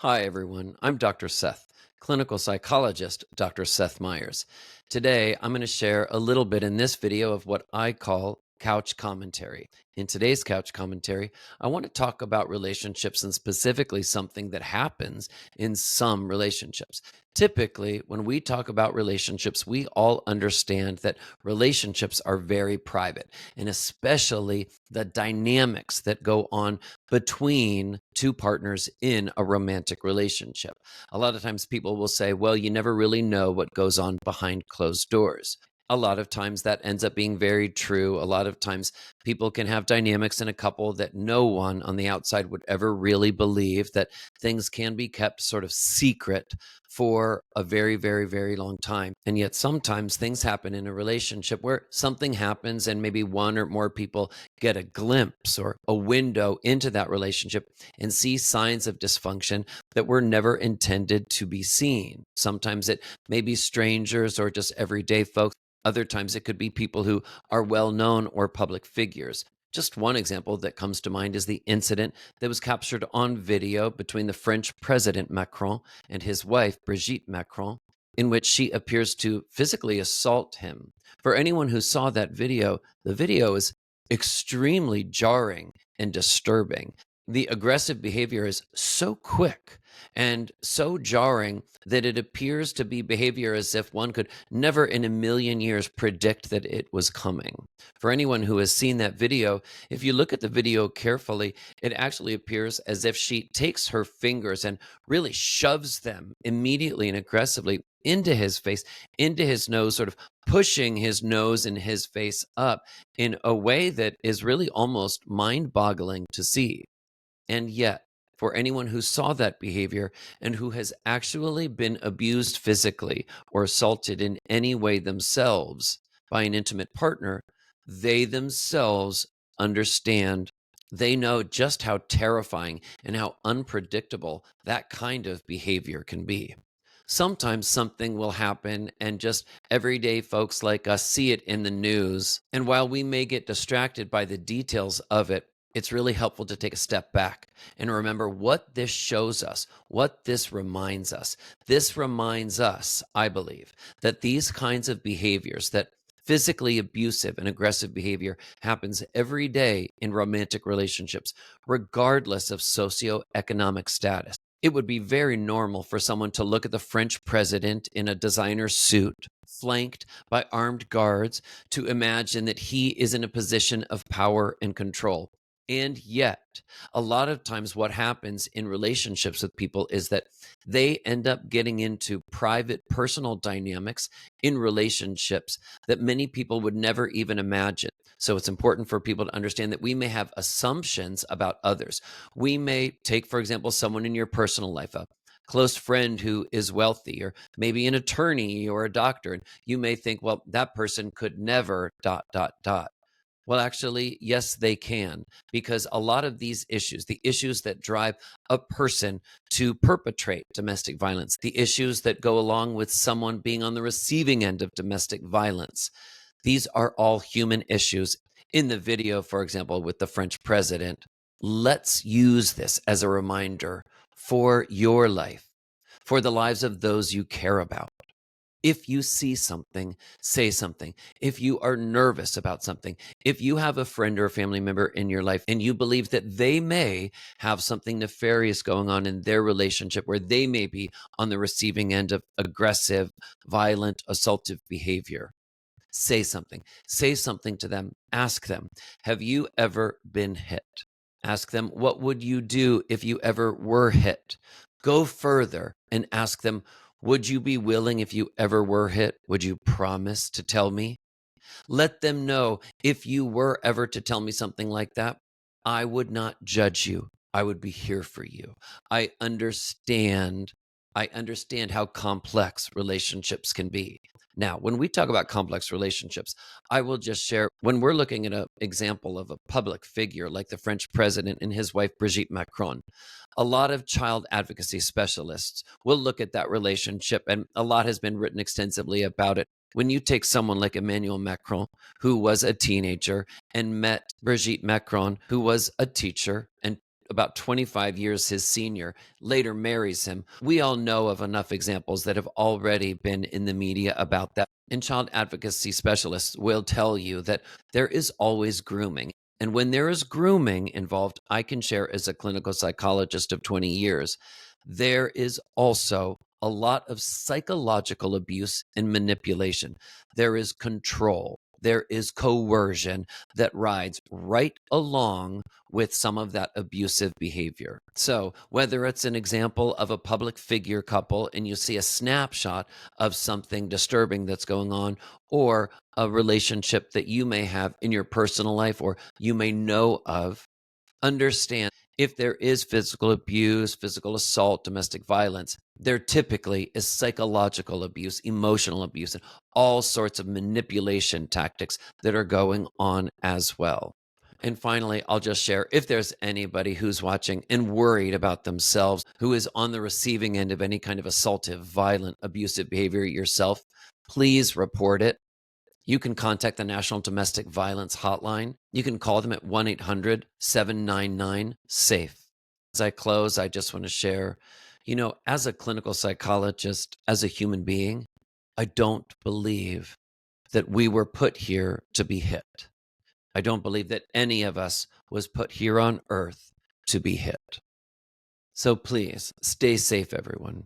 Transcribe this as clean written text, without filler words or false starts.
Hi, everyone. I'm Dr. Seth, clinical psychologist, Dr. Seth Meyers. Today, I'm going to share a little bit in this video of what I call couch commentary. In today's couch commentary, I want to talk about relationships and specifically something that happens in some relationships. Typically, when we talk about relationships, we all understand that relationships are very private, and especially the dynamics that go on between two partners in a romantic relationship. A lot of times people will say, well, you never really know what goes on behind closed doors. A lot of times that ends up being very true. A lot of times people can have dynamics in a couple that no one on the outside would ever really believe, that things can be kept sort of secret for a very, very, very long time. And yet sometimes things happen in a relationship where something happens and maybe one or more people get a glimpse or a window into that relationship and see signs of dysfunction that were never intended to be seen. Sometimes it may be strangers or just everyday folks. Other times it could be people who are well known or public figures. Just one example that comes to mind is the incident that was captured on video between the French President Macron and his wife, Brigitte Macron, in which she appears to physically assault him. For anyone who saw that video, the video is extremely jarring and disturbing. The aggressive behavior is so quick and so jarring that it appears to be behavior as if one could never in a million years predict that it was coming. For anyone who has seen that video, if you look at the video carefully, it actually appears as if she takes her fingers and really shoves them immediately and aggressively into his face, into his nose, sort of pushing his nose and his face up in a way that is really almost mind boggling to see. And yet, for anyone who saw that behavior and who has actually been abused physically or assaulted in any way themselves by an intimate partner, they themselves understand. They know just how terrifying and how unpredictable that kind of behavior can be. Sometimes something will happen, and just everyday folks like us see it in the news. And while we may get distracted by the details of it, it's really helpful to take a step back and remember what this shows us, what this reminds us. This reminds us, I believe, that these kinds of behaviors, that physically abusive and aggressive behavior, happens every day in romantic relationships, regardless of socioeconomic status. It would be very normal for someone to look at the French president in a designer suit, flanked by armed guards, to imagine that he is in a position of power and control. And yet, a lot of times, what happens in relationships with people is that they end up getting into private, personal dynamics in relationships that many people would never even imagine. So, it's important for people to understand that we may have assumptions about others. We may take, for example, someone in your personal life, a close friend who is wealthy, or maybe an attorney or a doctor, and you may think, well, that person could never dot, dot, dot. Well, actually, yes, they can, because a lot of these issues, the issues that drive a person to perpetrate domestic violence, the issues that go along with someone being on the receiving end of domestic violence, these are all human issues. In the video, for example, with the French president, let's use this as a reminder for your life, for the lives of those you care about. If you see something, say something. If you are nervous about something, if you have a friend or a family member in your life and you believe that they may have something nefarious going on in their relationship, where they may be on the receiving end of aggressive, violent, assaultive behavior, say something. Say something to them. Ask them, have you ever been hit? Ask them, what would you do if you ever were hit? Go further and ask them, would you be willing if you ever were hit? Would you promise to tell me? Let them know, if you were ever to tell me something like that, I would not judge you. I would be here for you. I understand. I understand how complex relationships can be. Now, when we talk about complex relationships, I will just share, when we're looking at an example of a public figure like the French president and his wife, Brigitte Macron, a lot of child advocacy specialists will look at that relationship, and a lot has been written extensively about it. When you take someone like Emmanuel Macron, who was a teenager, and met Brigitte Macron, who was a teacher and about 25 years his senior, later marries him. We all know of enough examples that have already been in the media about that. And child advocacy specialists will tell you that there is always grooming. And when there is grooming involved, I can share as a clinical psychologist of 20 years, there is also a lot of psychological abuse and manipulation. There is control. There is coercion that rides right along with some of that abusive behavior. So, whether it's an example of a public figure couple and you see a snapshot of something disturbing that's going on, or a relationship that you may have in your personal life or you may know of, understand if there is physical abuse, physical assault, domestic violence, there typically is psychological abuse, emotional abuse, and all sorts of manipulation tactics that are going on as well. And finally, I'll just share if there's anybody who's watching and worried about themselves, who is on the receiving end of any kind of assaultive, violent, abusive behavior yourself, please report it. You can contact the National Domestic Violence Hotline. You can call them at 1-800-799-SAFE. As I close, I just want to share, as a clinical psychologist, as a human being, I don't believe that we were put here to be hit. I don't believe that any of us was put here on earth to be hit. So please stay safe, everyone.